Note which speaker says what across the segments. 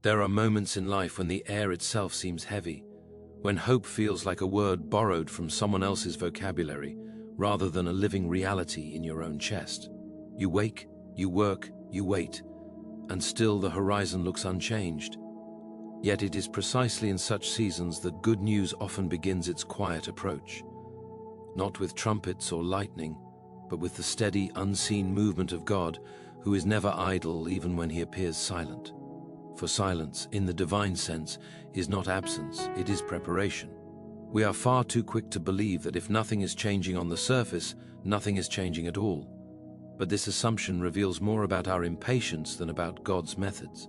Speaker 1: There are moments in life when the air itself seems heavy, when hope feels like a word borrowed from someone else's vocabulary rather than a living reality in your own chest. You wake, you work, you wait, and still the horizon looks unchanged. Yet it is precisely in such seasons that good news often begins its quiet approach. Not with trumpets or lightning, but with the steady, unseen movement of God, who is never idle even when he appears silent. For silence, in the divine sense, is not absence, it is preparation. We are far too quick to believe that if nothing is changing on the surface, nothing is changing at all. But this assumption reveals more about our impatience than about God's methods.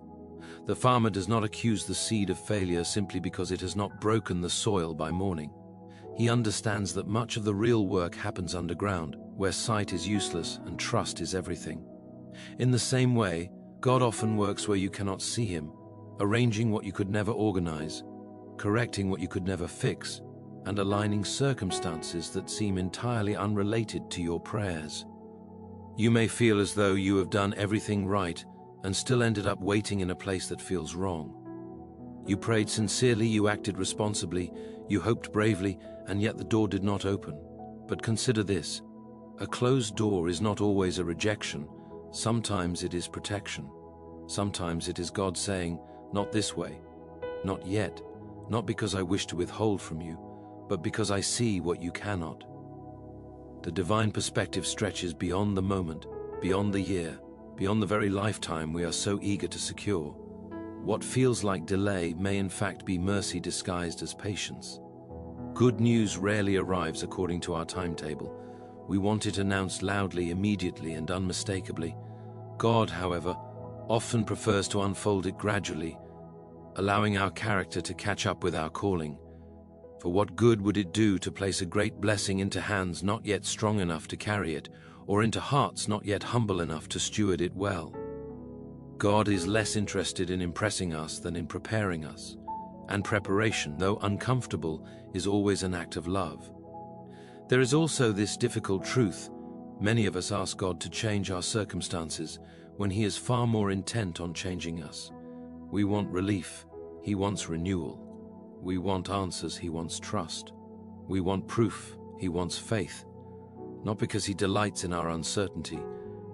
Speaker 1: The farmer does not accuse the seed of failure simply because it has not broken the soil by morning. He understands that much of the real work happens underground, where sight is useless and trust is everything. In the same way, God often works where you cannot see him, arranging what you could never organize, correcting what you could never fix, and aligning circumstances that seem entirely unrelated to your prayers. You may feel as though you have done everything right and still ended up waiting in a place that feels wrong. You prayed sincerely, you acted responsibly, you hoped bravely, and yet the door did not open. But consider this: a closed door is not always a rejection. Sometimes it is protection. Sometimes it is God saying, not this way, not yet, not because I wish to withhold from you, but because I see what you cannot. The divine perspective stretches beyond the moment, beyond the year, beyond the very lifetime we are so eager to secure. What feels like delay may in fact be mercy disguised as patience. Good news rarely arrives according to our timetable. We want it announced loudly, immediately, and unmistakably. God, however, often prefers to unfold it gradually, allowing our character to catch up with our calling. For what good would it do to place a great blessing into hands not yet strong enough to carry it, or into hearts not yet humble enough to steward it well? God is less interested in impressing us than in preparing us, and preparation, though uncomfortable, is always an act of love. There is also this difficult truth: many of us ask God to change our circumstances when he is far more intent on changing us. We want relief, he wants renewal. We want answers, he wants trust. We want proof, he wants faith. Not because he delights in our uncertainty,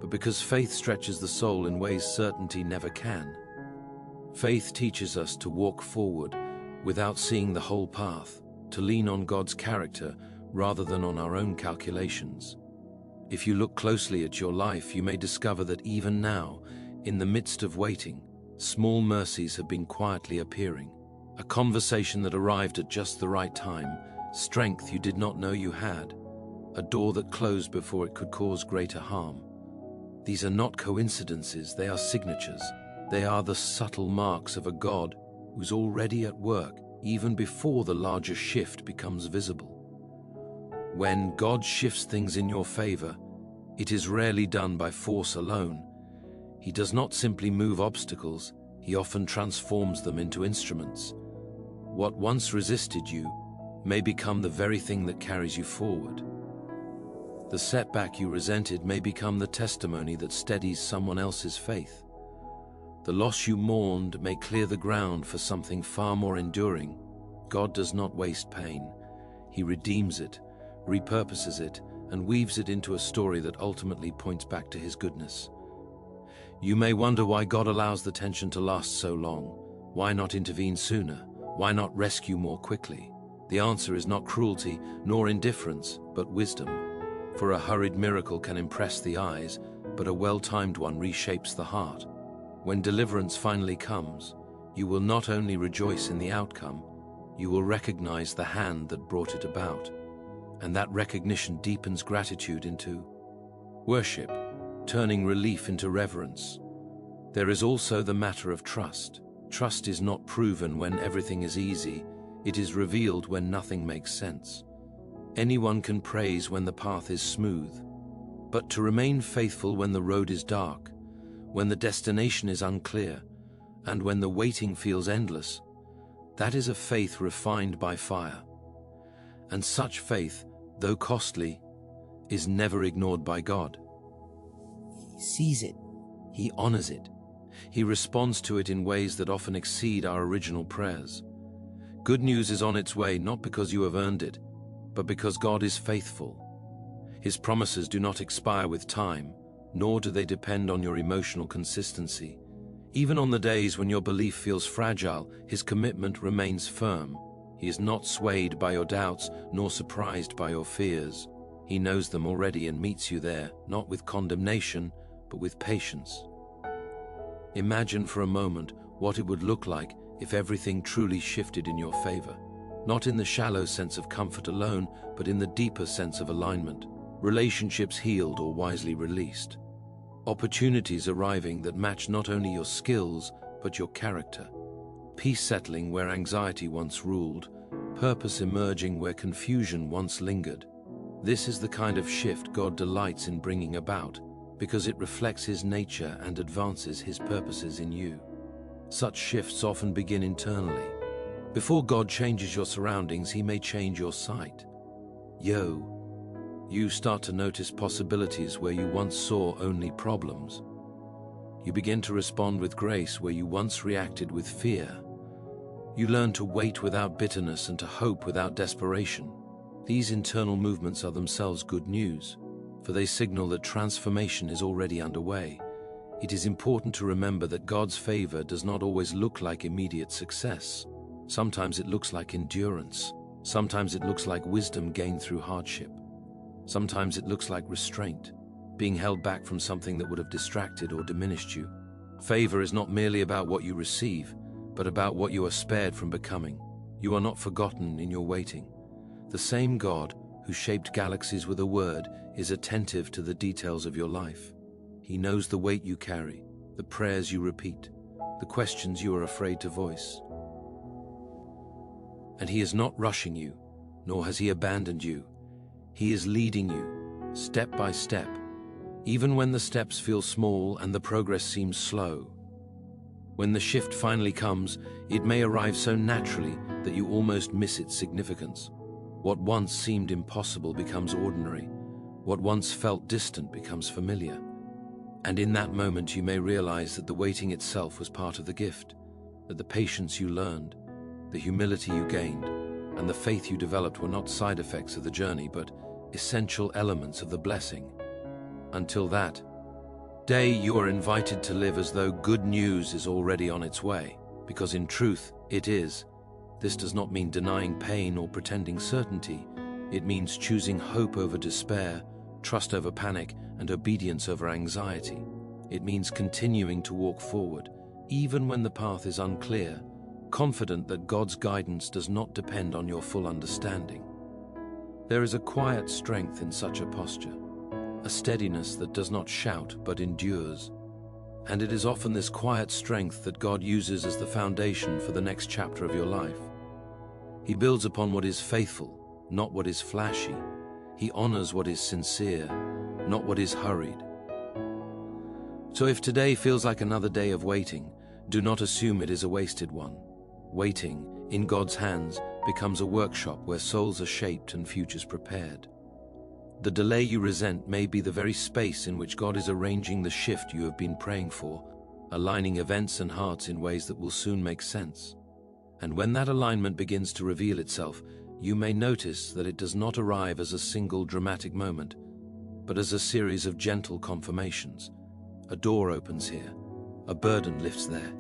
Speaker 1: but because faith stretches the soul in ways certainty never can. Faith teaches us to walk forward without seeing the whole path, to lean on God's character rather than on our own calculations. If you look closely at your life, you may discover that even now, in the midst of waiting, small mercies have been quietly appearing. A conversation that arrived at just the right time, strength you did not know you had, a door that closed before it could cause greater harm. These are not coincidences, they are signatures. They are the subtle marks of a God who's already at work, even before the larger shift becomes visible. When God shifts things in your favor, it is rarely done by force alone. He does not simply move obstacles, he often transforms them into instruments. What once resisted you may become the very thing that carries you forward. The setback you resented may become the testimony that steadies someone else's faith. The loss you mourned may clear the ground for something far more enduring. God does not waste pain. He redeems it, repurposes it, and weaves it into a story that ultimately points back to his goodness. You may wonder why God allows the tension to last so long. Why not intervene sooner? Why not rescue more quickly? The answer is not cruelty, nor indifference, but wisdom. For a hurried miracle can impress the eyes, but a well-timed one reshapes the heart. When deliverance finally comes, you will not only rejoice in the outcome, you will recognize the hand that brought it about. And that recognition deepens gratitude into worship, turning relief into reverence. There is also the matter of trust. Trust is not proven when everything is easy, it is revealed when nothing makes sense. Anyone can praise when the path is smooth, but to remain faithful when the road is dark, when the destination is unclear, and when the waiting feels endless, that is a faith refined by fire. And such faith, though costly, is never ignored by God. He sees it, he honors it, He responds to it in ways that often exceed our original prayers. Good news is on its way not because you have earned it, but because God is faithful. His promises do not expire with time, nor do they depend on your emotional consistency. Even on the days when your belief feels fragile, His commitment remains firm. He is not swayed by your doubts, nor surprised by your fears. He knows them already and meets you there, not with condemnation, but with patience. Imagine for a moment what it would look like if everything truly shifted in your favor. Not in the shallow sense of comfort alone, but in the deeper sense of alignment. Relationships healed or wisely released. Opportunities arriving that match not only your skills, but your character. Peace settling where anxiety once ruled. Purpose emerging where confusion once lingered. This is the kind of shift God delights in bringing about, because it reflects His nature and advances His purposes in you. Such shifts often begin internally. Before God changes your surroundings, He may change your sight. You start to notice possibilities where you once saw only problems. You begin to respond with grace where you once reacted with fear. You learn to wait without bitterness and to hope without desperation. These internal movements are themselves good news, for they signal that transformation is already underway. It is important to remember that God's favor does not always look like immediate success. Sometimes it looks like endurance. Sometimes it looks like wisdom gained through hardship. Sometimes it looks like restraint, being held back from something that would have distracted or diminished you. Favor is not merely about what you receive, but about what you are spared from becoming. You are not forgotten in your waiting. The same God who shaped galaxies with a word is attentive to the details of your life. He knows the weight you carry, the prayers you repeat, the questions you are afraid to voice. And He is not rushing you, nor has He abandoned you. He is leading you, step by step, even when the steps feel small and the progress seems slow. When the shift finally comes, it may arrive so naturally that you almost miss its significance. What once seemed impossible becomes ordinary. What once felt distant becomes familiar. And in that moment you may realize that the waiting itself was part of the gift, that the patience you learned, the humility you gained, and the faith you developed were not side effects of the journey, but essential elements of the blessing. Until that day, you are invited to live as though good news is already on its way, because in truth, it is. This does not mean denying pain or pretending certainty. It means choosing hope over despair, trust over panic, and obedience over anxiety. It means continuing to walk forward, even when the path is unclear, confident that God's guidance does not depend on your full understanding. There is a quiet strength in such a posture, a steadiness that does not shout but endures. And it is often this quiet strength that God uses as the foundation for the next chapter of your life. He builds upon what is faithful, not what is flashy. He honors what is sincere, not what is hurried. So if today feels like another day of waiting, do not assume it is a wasted one. Waiting, in God's hands, becomes a workshop where souls are shaped and futures prepared. The delay you resent may be the very space in which God is arranging the shift you have been praying for, aligning events and hearts in ways that will soon make sense. And when that alignment begins to reveal itself, you may notice that it does not arrive as a single dramatic moment, but as a series of gentle confirmations. A door opens here, a burden lifts there.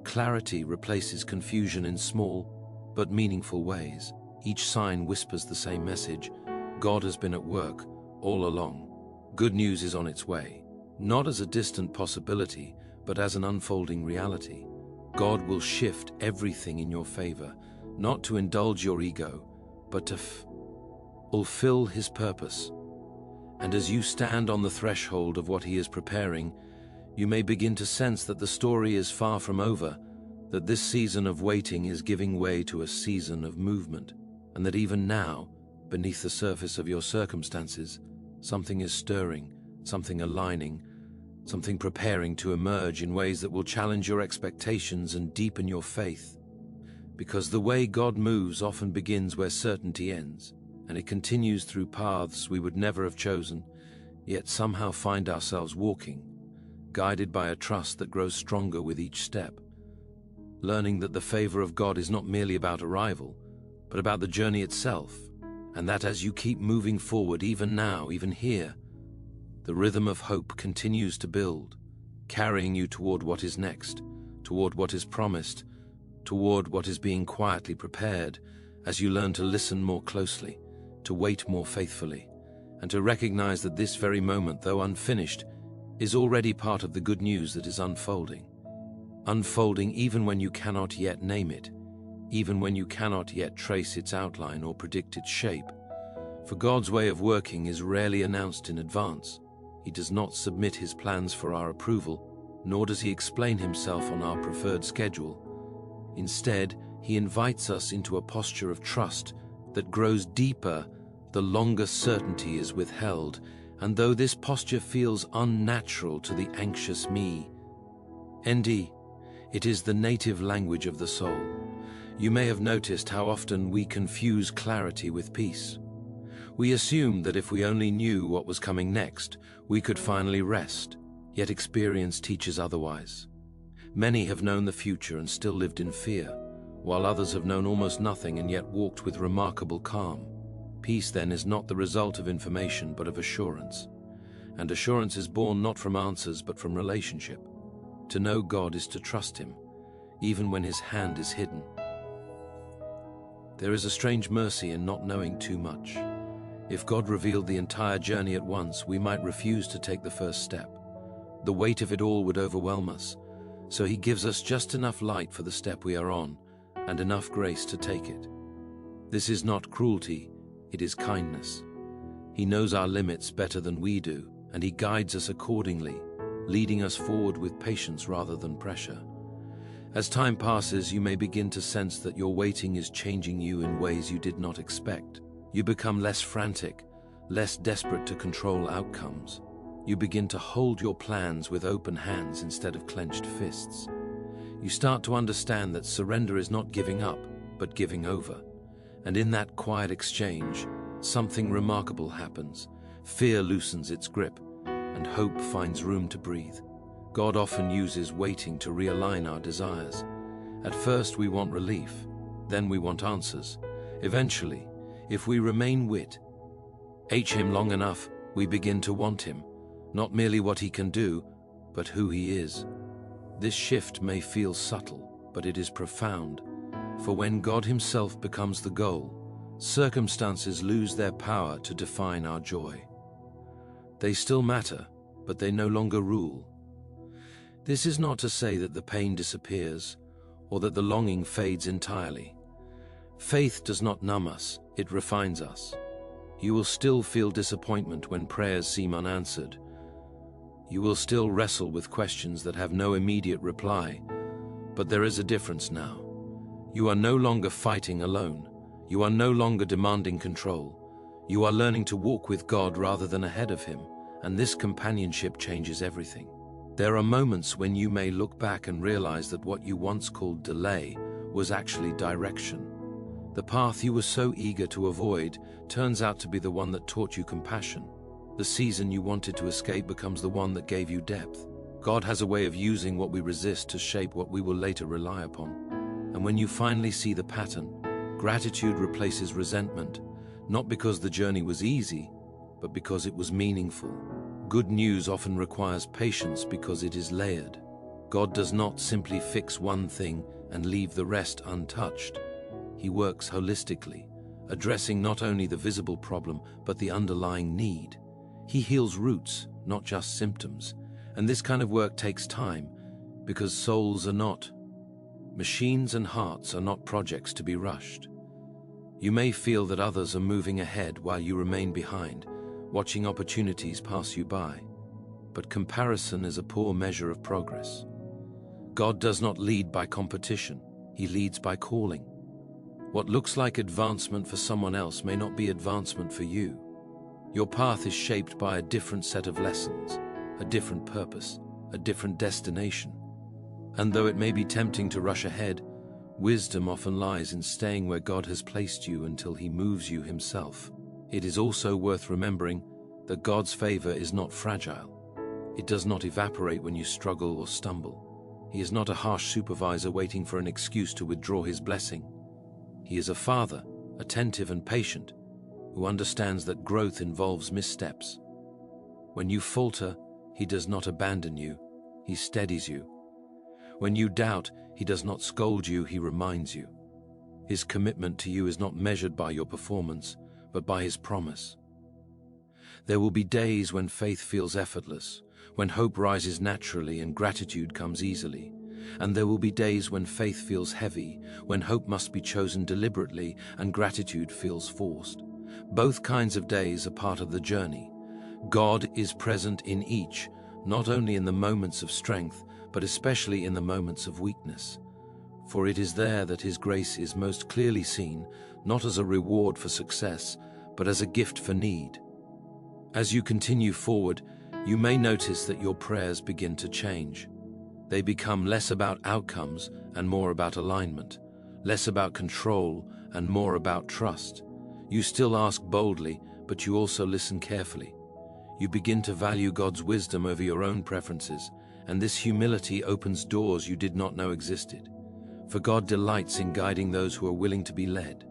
Speaker 1: Clarity replaces confusion in small but meaningful ways. Each sign whispers the same message. God has been at work all along. Good news is on its way, not as a distant possibility, but as an unfolding reality. God will shift everything in your favor, not to indulge your ego, but to fulfill His purpose. And as you stand on the threshold of what He is preparing, you may begin to sense that the story is far from over, that this season of waiting is giving way to a season of movement, and that even now, beneath the surface of your circumstances, something is stirring, something aligning, something preparing to emerge in ways that will challenge your expectations and deepen your faith. Because the way God moves often begins where certainty ends, and it continues through paths we would never have chosen, yet somehow find ourselves walking. guided by a trust that grows stronger with each step. Learning that the favor of God is not merely about arrival, but about the journey itself, and that as you keep moving forward, even now, even here, the rhythm of hope continues to build, carrying you toward what is next, toward what is promised, toward what is being quietly prepared, as you learn to listen more closely, to wait more faithfully, and to recognize that this very moment, though unfinished, is already part of the good news that is unfolding. Unfolding even when you cannot yet name it, even when you cannot yet trace its outline or predict its shape. For God's way of working is rarely announced in advance. He does not submit his plans for our approval, nor does he explain himself on our preferred schedule. Instead, he invites us into a posture of trust that grows deeper the longer certainty is withheld, and though this posture feels unnatural to the anxious me, ND, it is the native language of the soul. You may have noticed how often we confuse clarity with peace. We assume that if we only knew what was coming next, we could finally rest, yet experience teaches otherwise. Many have known the future and still lived in fear, while others have known almost nothing and yet walked with remarkable calm. Peace, then, is not the result of information but of assurance. And assurance is born not from answers but from relationship. To know God is to trust him, even when his hand is hidden. There is a strange mercy in not knowing too much. If God revealed the entire journey at once, we might refuse to take the first step. The weight of it all would overwhelm us, so he gives us just enough light for the step we are on, and enough grace to take it. This is not cruelty, it is kindness. He knows our limits better than we do, and he guides us accordingly, leading us forward with patience rather than pressure. As time passes, you may begin to sense that your waiting is changing you in ways you did not expect. You become less frantic, less desperate to control outcomes. You begin to hold your plans with open hands instead of clenched fists. You start to understand that surrender is not giving up, but giving over. And in that quiet exchange, something remarkable happens. Fear loosens its grip, and hope finds room to breathe. God often uses waiting to realign our desires. At first we want relief, then we want answers. Eventually, if we remain with him long enough, we begin to want him, not merely what he can do, but who he is. This shift may feel subtle, but it is profound. For when God himself becomes the goal, circumstances lose their power to define our joy. They still matter, but they no longer rule. This is not to say that the pain disappears, or that the longing fades entirely. Faith does not numb us, it refines us. You will still feel disappointment when prayers seem unanswered. You will still wrestle with questions that have no immediate reply, but there is a difference now. You are no longer fighting alone. You are no longer demanding control. You are learning to walk with God rather than ahead of him, and this companionship changes everything. There are moments when you may look back and realize that what you once called delay was actually direction. The path you were so eager to avoid turns out to be the one that taught you compassion. The season you wanted to escape becomes the one that gave you depth. God has a way of using what we resist to shape what we will later rely upon. And when you finally see the pattern, gratitude replaces resentment, not because the journey was easy, but because it was meaningful. Good news often requires patience because it is layered. God does not simply fix one thing and leave the rest untouched. He works holistically, addressing not only the visible problem, but the underlying need. He heals roots, not just symptoms. And this kind of work takes time, because souls are not. Machines and hearts are not projects to be rushed. You may feel that others are moving ahead while you remain behind, watching opportunities pass you by. But comparison is a poor measure of progress. God does not lead by competition, he leads by calling. What looks like advancement for someone else may not be advancement for you. Your path is shaped by a different set of lessons, a different purpose, a different destination. And though it may be tempting to rush ahead, wisdom often lies in staying where God has placed you until he moves you himself. It is also worth remembering that God's favor is not fragile. It does not evaporate when you struggle or stumble. He is not a harsh supervisor waiting for an excuse to withdraw his blessing. He is a father, attentive and patient, who understands that growth involves missteps. When you falter, he does not abandon you, he steadies you. When you doubt, he does not scold you, he reminds you. His commitment to you is not measured by your performance, but by his promise. There will be days when faith feels effortless, when hope rises naturally and gratitude comes easily. And there will be days when faith feels heavy, when hope must be chosen deliberately and gratitude feels forced. Both kinds of days are part of the journey. God is present in each, not only in the moments of strength, but especially in the moments of weakness. For it is there that his grace is most clearly seen, not as a reward for success, but as a gift for need. As you continue forward, you may notice that your prayers begin to change. They become less about outcomes and more about alignment, less about control and more about trust. You still ask boldly, but you also listen carefully. You begin to value God's wisdom over your own preferences, and this humility opens doors you did not know existed. For God delights in guiding those who are willing to be led.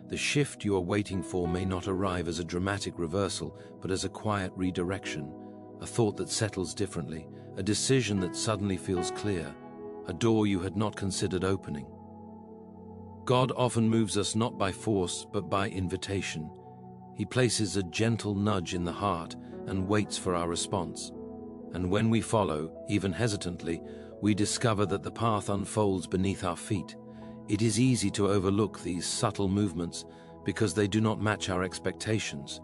Speaker 1: The shift you are waiting for may not arrive as a dramatic reversal, but as a quiet redirection, a thought that settles differently, a decision that suddenly feels clear, a door you had not considered opening. God often moves us not by force, but by invitation. He places a gentle nudge in the heart and waits for our response. And when we follow, even hesitantly, we discover that the path unfolds beneath our feet. It is easy to overlook these subtle movements because they do not match our expectations.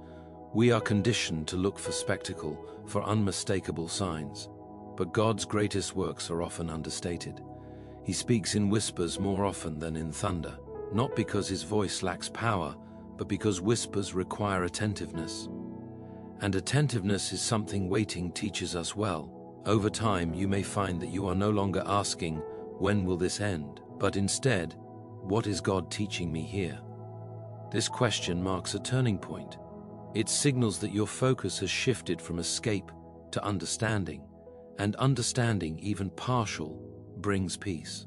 Speaker 1: We are conditioned to look for spectacle, for unmistakable signs. But God's greatest works are often understated. He speaks in whispers more often than in thunder, not because his voice lacks power, but because whispers require attentiveness. And attentiveness is something waiting teaches us well. Over time, you may find that you are no longer asking, "When will this end?" but instead, "What is God teaching me here?" This question marks a turning point. It signals that your focus has shifted from escape to understanding, and understanding, even partial, brings peace.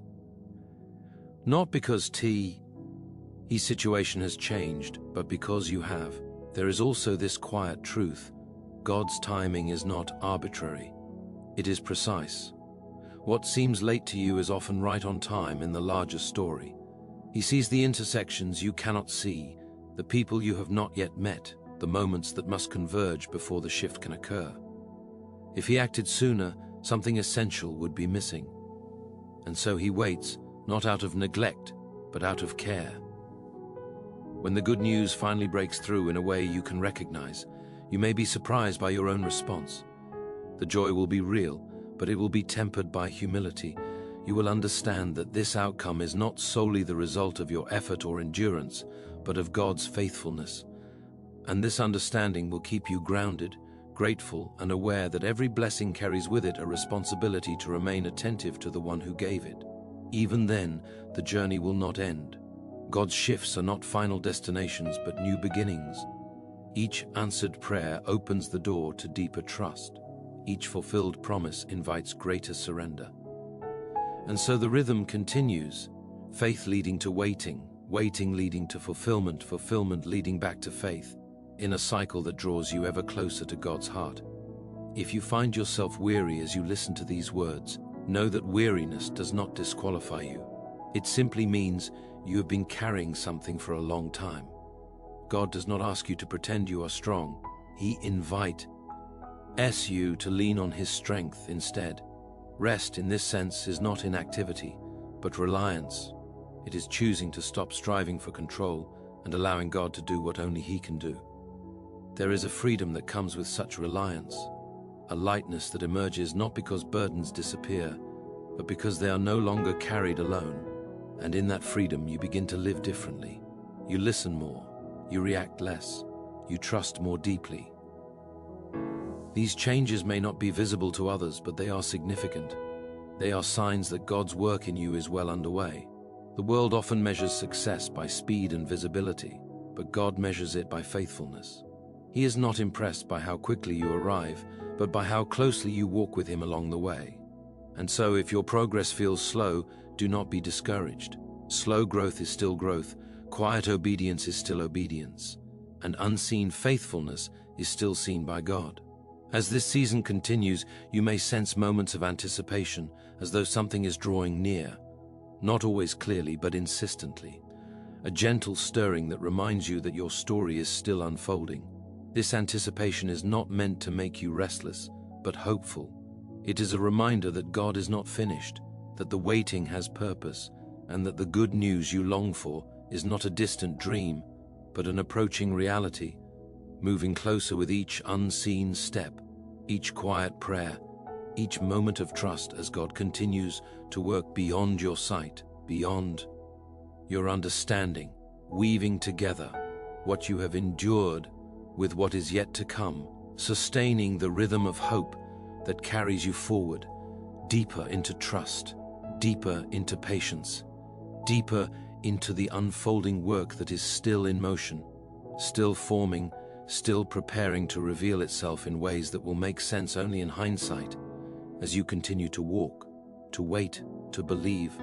Speaker 1: Not because his situation has changed, but because you have. There is also this quiet truth: God's timing is not arbitrary. It is precise. What seems late to you is often right on time in the larger story. He sees the intersections you cannot see, the people you have not yet met, the moments that must converge before the shift can occur. If he acted sooner, something essential would be missing. And so he waits, not out of neglect, but out of care. When the good news finally breaks through in a way you can recognize, you may be surprised by your own response. The joy will be real, but it will be tempered by humility. You will understand that this outcome is not solely the result of your effort or endurance, but of God's faithfulness. And this understanding will keep you grounded, grateful, and aware that every blessing carries with it a responsibility to remain attentive to the one who gave it. Even then, the journey will not end. God's shifts are not final destinations, but new beginnings. Each answered prayer opens the door to deeper trust. Each fulfilled promise invites greater surrender. And so the rhythm continues, faith leading to waiting, waiting leading to fulfillment, fulfillment leading back to faith, in a cycle that draws you ever closer to God's heart. If you find yourself weary as you listen to these words, know that weariness does not disqualify you. It simply means you have been carrying something for a long time. God does not ask you to pretend you are strong. He invites you to lean on his strength instead. Rest in this sense is not inactivity, but reliance. It is choosing to stop striving for control and allowing God to do what only he can do. There is a freedom that comes with such reliance, a lightness that emerges not because burdens disappear, but because they are no longer carried alone. And in that freedom, you begin to live differently. You listen more, you react less, you trust more deeply. These changes may not be visible to others, but they are significant. They are signs that God's work in you is well underway. The world often measures success by speed and visibility, but God measures it by faithfulness. He is not impressed by how quickly you arrive, but by how closely you walk with him along the way. And so, if your progress feels slow, do not be discouraged. Slow growth is still growth, quiet obedience is still obedience, and unseen faithfulness is still seen by God. As this season continues, you may sense moments of anticipation, as though something is drawing near, not always clearly but insistently. A gentle stirring that reminds you that your story is still unfolding. This anticipation is not meant to make you restless, but hopeful. It is a reminder that God is not finished, that the waiting has purpose, and that the good news you long for is not a distant dream, but an approaching reality, moving closer with each unseen step, each quiet prayer, each moment of trust as God continues to work beyond your sight, beyond your understanding, weaving together what you have endured with what is yet to come, sustaining the rhythm of hope that carries you forward, deeper into trust, deeper into patience, deeper into the unfolding work that is still in motion, still forming, still preparing to reveal itself in ways that will make sense only in hindsight, as you continue to walk, to wait, to believe,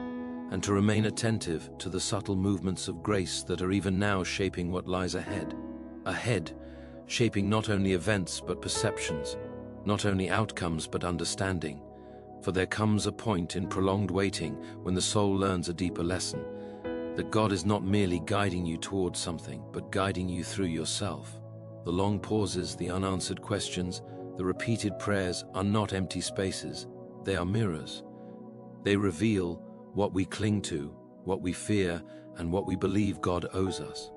Speaker 1: and to remain attentive to the subtle movements of grace that are even now shaping what lies ahead. Ahead, shaping not only events but perceptions, not only outcomes but understanding. For there comes a point in prolonged waiting when the soul learns a deeper lesson, that God is not merely guiding you towards something, but guiding you through yourself. The long pauses, the unanswered questions, the repeated prayers are not empty spaces, they are mirrors. They reveal what we cling to, what we fear, and what we believe God owes us.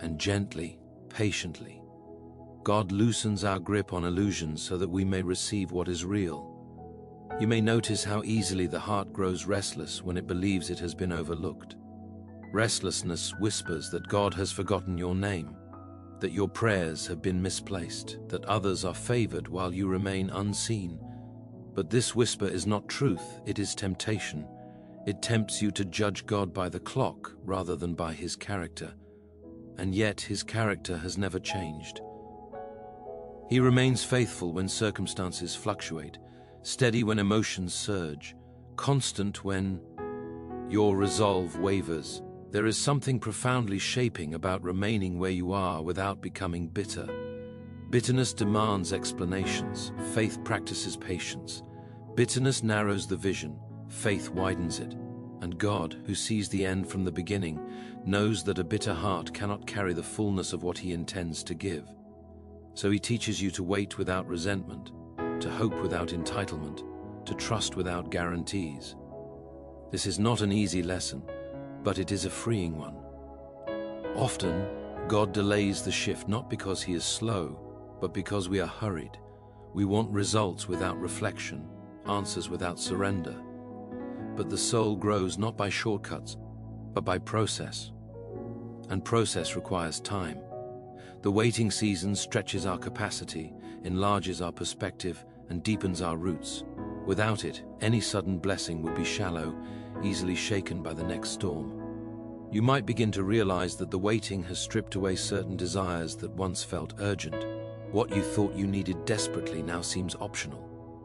Speaker 1: And gently, patiently, God loosens our grip on illusions so that we may receive what is real. You may notice how easily the heart grows restless when it believes it has been overlooked. Restlessness whispers that God has forgotten your name, that your prayers have been misplaced, that others are favored while you remain unseen. But this whisper is not truth, it is temptation. It tempts you to judge God by the clock rather than by his character. And yet his character has never changed. He remains faithful when circumstances fluctuate, steady when emotions surge, constant when your resolve wavers. There is something profoundly shaping about remaining where you are without becoming bitter. Bitterness demands explanations, faith practices patience. Bitterness narrows the vision, faith widens it. And God, who sees the end from the beginning, knows that a bitter heart cannot carry the fullness of what he intends to give. So he teaches you to wait without resentment, to hope without entitlement, to trust without guarantees. This is not an easy lesson, but it is a freeing one. Often, God delays the shift not because he is slow, but because we are hurried. We want results without reflection, answers without surrender. But the soul grows not by shortcuts, but by process. And process requires time. The waiting season stretches our capacity, enlarges our perspective, and deepens our roots. Without it, any sudden blessing would be shallow, easily shaken by the next storm. You might begin to realize that the waiting has stripped away certain desires that once felt urgent. What you thought you needed desperately now seems optional.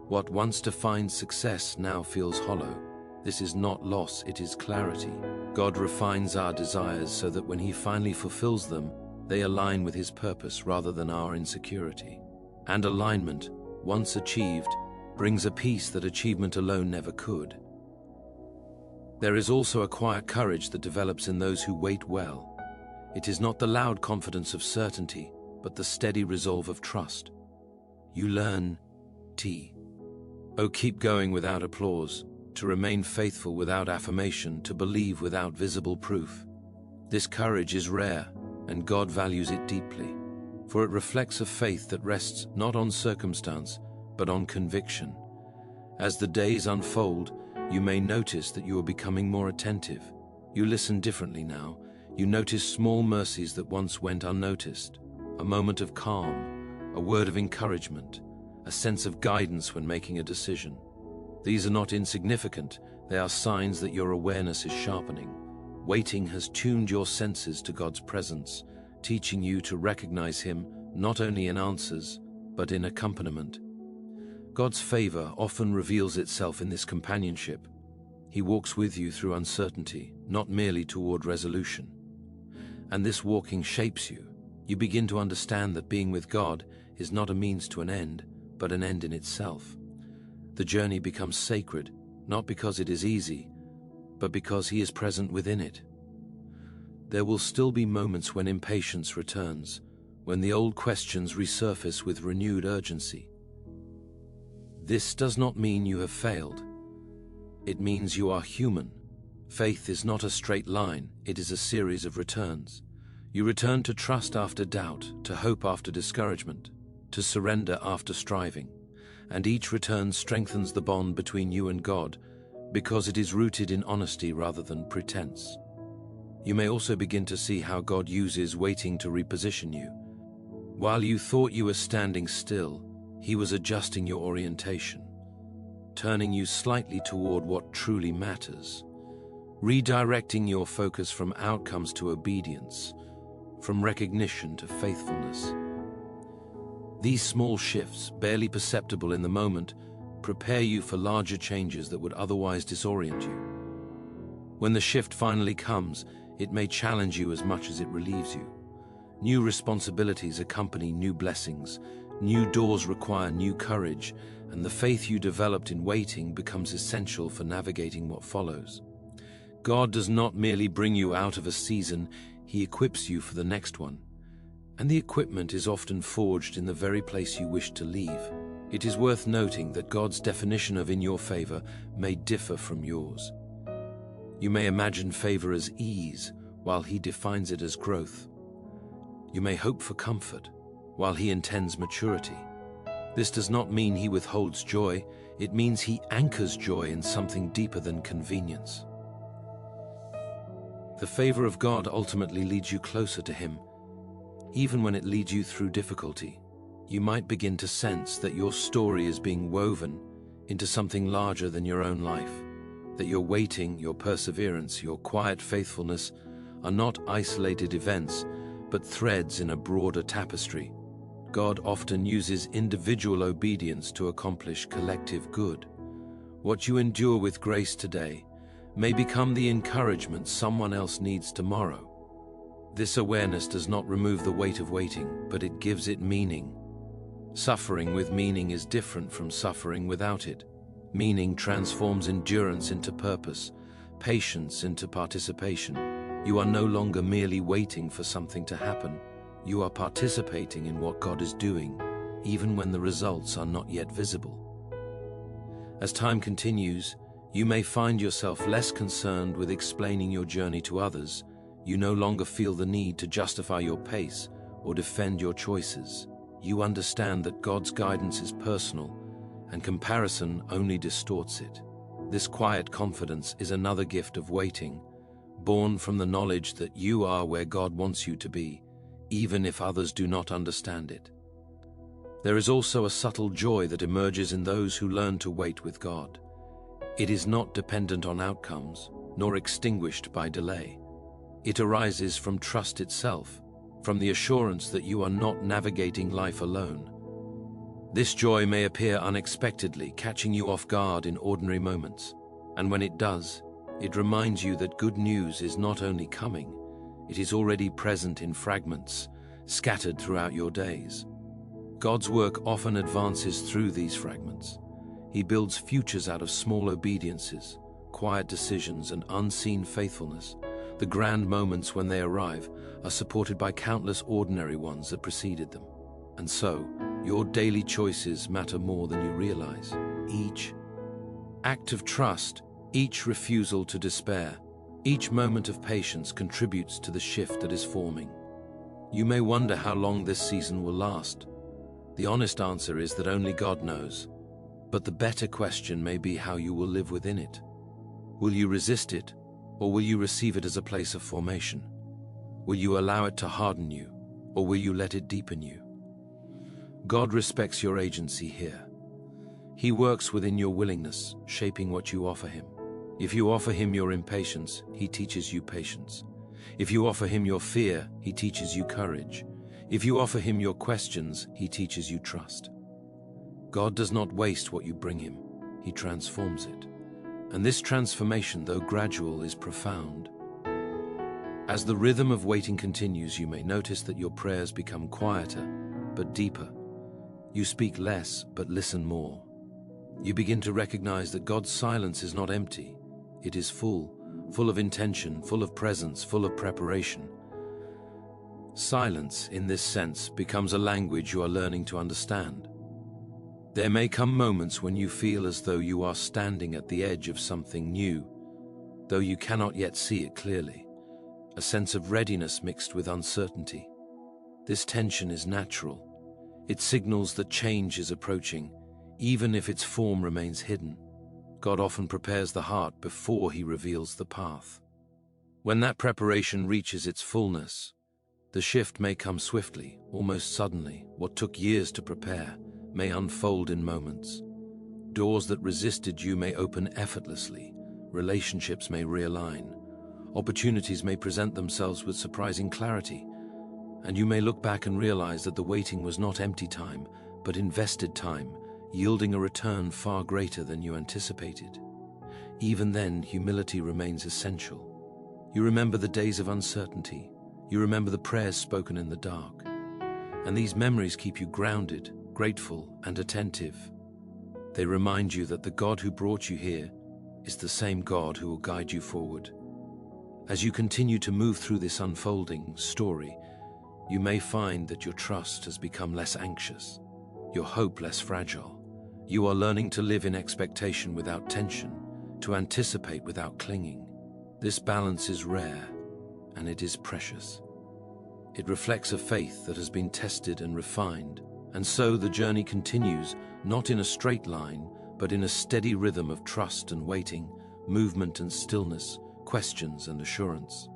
Speaker 1: What once defined success now feels hollow. This is not loss, it is clarity. God refines our desires so that when he finally fulfills them, they align with his purpose rather than our insecurity. And alignment, once achieved, brings a peace that achievement alone never could. There is also a quiet courage that develops in those who wait well. It is not the loud confidence of certainty, but the steady resolve of trust. You learn Oh, keep going without applause, to remain faithful without affirmation, to believe without visible proof. This courage is rare, and God values it deeply, for it reflects a faith that rests not on circumstance, but on conviction. As the days unfold, you may notice that you are becoming more attentive. You listen differently now. You notice small mercies that once went unnoticed. A moment of calm, a word of encouragement, a sense of guidance when making a decision. These are not insignificant. They are signs that your awareness is sharpening. Waiting has tuned your senses to God's presence, teaching you to recognize him not only in answers, but in accompaniment. God's favor often reveals itself in this companionship. He walks with you through uncertainty, not merely toward resolution. And this walking shapes you. You begin to understand that being with God is not a means to an end, but an end in itself. The journey becomes sacred, not because it is easy, but because He is present within it. There will still be moments when impatience returns, when the old questions resurface with renewed urgency. This does not mean you have failed. It means you are human. Faith is not a straight line, it is a series of returns. You return to trust after doubt, to hope after discouragement, to surrender after striving, and each return strengthens the bond between you and God because it is rooted in honesty rather than pretense. You may also begin to see how God uses waiting to reposition you. While you thought you were standing still, He was adjusting your orientation, turning you slightly toward what truly matters, redirecting your focus from outcomes to obedience, from recognition to faithfulness. These small shifts, barely perceptible in the moment, prepare you for larger changes that would otherwise disorient you. When the shift finally comes, it may challenge you as much as it relieves you. New responsibilities accompany new blessings, new doors require new courage, and the faith you developed in waiting becomes essential for navigating what follows. God does not merely bring you out of a season, He equips you for the next one. And the equipment is often forged in the very place you wish to leave. It is worth noting that God's definition of in your favor may differ from yours. You may imagine favor as ease, while He defines it as growth. You may hope for comfort, while He intends maturity. This does not mean He withholds joy, it means He anchors joy in something deeper than convenience. The favor of God ultimately leads you closer to Him. Even when it leads you through difficulty, you might begin to sense that your story is being woven into something larger than your own life, that your waiting, your perseverance, your quiet faithfulness are not isolated events, but threads in a broader tapestry. God often uses individual obedience to accomplish collective good. What you endure with grace today may become the encouragement someone else needs tomorrow. This awareness does not remove the weight of waiting, but it gives it meaning. Suffering with meaning is different from suffering without it. Meaning transforms endurance into purpose, patience into participation. You are no longer merely waiting for something to happen. You are participating in what God is doing, even when the results are not yet visible. As time continues, you may find yourself less concerned with explaining your journey to others. You no longer feel the need to justify your pace or defend your choices. You understand that God's guidance is personal, and comparison only distorts it. This quiet confidence is another gift of waiting, born from the knowledge that you are where God wants you to be, even if others do not understand it. There is also a subtle joy that emerges in those who learn to wait with God. It is not dependent on outcomes, nor extinguished by delay. It arises from trust itself, from the assurance that you are not navigating life alone. This joy may appear unexpectedly, catching you off guard in ordinary moments, and when it does, it reminds you that good news is not only coming, it is already present in fragments, scattered throughout your days. God's work often advances through these fragments. He builds futures out of small obediences, quiet decisions, and unseen faithfulness. The grand moments when they arrive are supported by countless ordinary ones that preceded them. And so, your daily choices matter more than you realize. Each act of trust, each refusal to despair, each moment of patience contributes to the shift that is forming. You may wonder how long this season will last. The honest answer is that only God knows. But the better question may be how you will live within it. Will you resist it, or will you receive it as a place of formation? Will you allow it to harden you, or will you let it deepen you? God respects your agency here. He works within your willingness, shaping what you offer Him. If you offer Him your impatience, He teaches you patience. If you offer Him your fear, He teaches you courage. If you offer him your questions, he teaches you trust. God does not waste what you bring him, he transforms it. And this transformation, though gradual, is profound. As the rhythm of waiting continues, you may notice that your prayers become quieter, but deeper. You speak less, but listen more. You begin to recognize that God's silence is not empty. It is full of intention, full of presence, full of preparation. Silence, in this sense, becomes a language you are learning to understand. There may come moments when you feel as though you are standing at the edge of something new, though you cannot yet see it clearly. A sense of readiness mixed with uncertainty. This tension is natural. It signals that change is approaching, even if its form remains hidden. God often prepares the heart before he reveals the path. When that preparation reaches its fullness, the shift may come swiftly, almost suddenly. What took years to prepare may unfold in moments. Doors that resisted you may open effortlessly. Relationships may realign. Opportunities may present themselves with surprising clarity. And you may look back and realize that the waiting was not empty time, but invested time, yielding a return far greater than you anticipated. Even then, humility remains essential. You remember the days of uncertainty. You remember the prayers spoken in the dark. And these memories keep you grounded, grateful, and attentive. They remind you that the God who brought you here is the same God who will guide you forward. As you continue to move through this unfolding story, you may find that your trust has become less anxious, your hope less fragile. You are learning to live in expectation without tension, to anticipate without clinging. This balance is rare, and it is precious. It reflects a faith that has been tested and refined, and so the journey continues, not in a straight line, but in a steady rhythm of trust and waiting, movement and stillness, questions and assurance.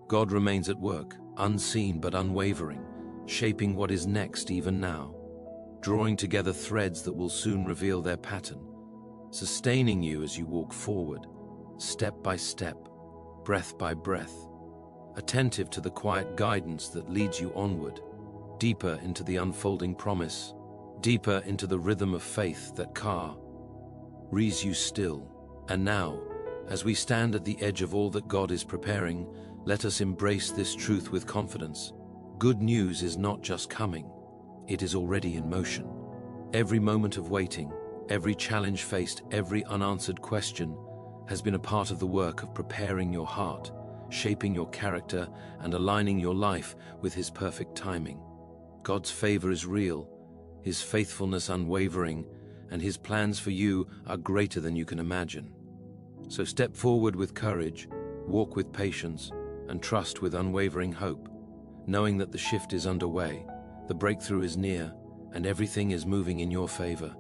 Speaker 1: God remains at work, unseen but unwavering, shaping what is next even now, drawing together threads that will soon reveal their pattern, sustaining you as you walk forward, step by step, breath by breath, attentive to the quiet guidance that leads you onward, deeper into the unfolding promise, deeper into the rhythm of faith that carries you still. And now, as we stand at the edge of all that God is preparing, let us embrace this truth with confidence. Good news is not just coming, it is already in motion. Every moment of waiting, every challenge faced, every unanswered question has been a part of the work of preparing your heart, shaping your character, and aligning your life with His perfect timing. God's favor is real, His faithfulness unwavering, and His plans for you are greater than you can imagine. So step forward with courage, walk with patience, and trust with unwavering hope, knowing that the shift is underway, the breakthrough is near, and everything is moving in your favor.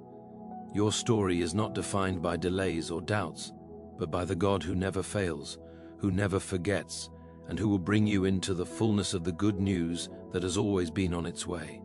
Speaker 1: Your story is not defined by delays or doubts, but by the God who never fails, who never forgets, and who will bring you into the fullness of the good news that has always been on its way.